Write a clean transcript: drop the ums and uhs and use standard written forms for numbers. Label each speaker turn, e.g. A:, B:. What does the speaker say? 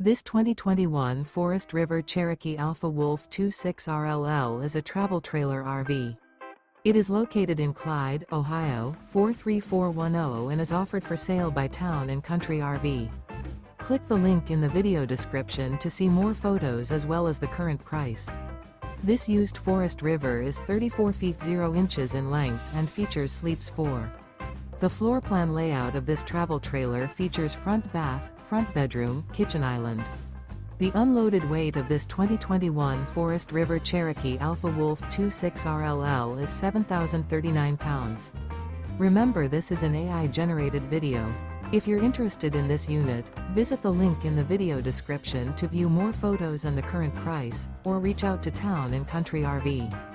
A: This 2021 Forest River Cherokee Alpha Wolf 26RLL is a travel trailer RV. It is located in Clyde, Ohio, 43410 and is offered for sale by Town & Country RV. Click the link in the video description to see more photos as well as the current price. This used Forest River is 34 feet 0 inches in length and features sleeps 4. The floor plan layout of this travel trailer features front bath, front bedroom, kitchen island. The unloaded weight of this 2021 Forest River Cherokee Alpha Wolf 26RLL is 7,039 pounds. Remember, this is an AI-generated video. If you're interested in this unit, visit the link in the video description to view more photos and the current price, or reach out to Town & Country RV.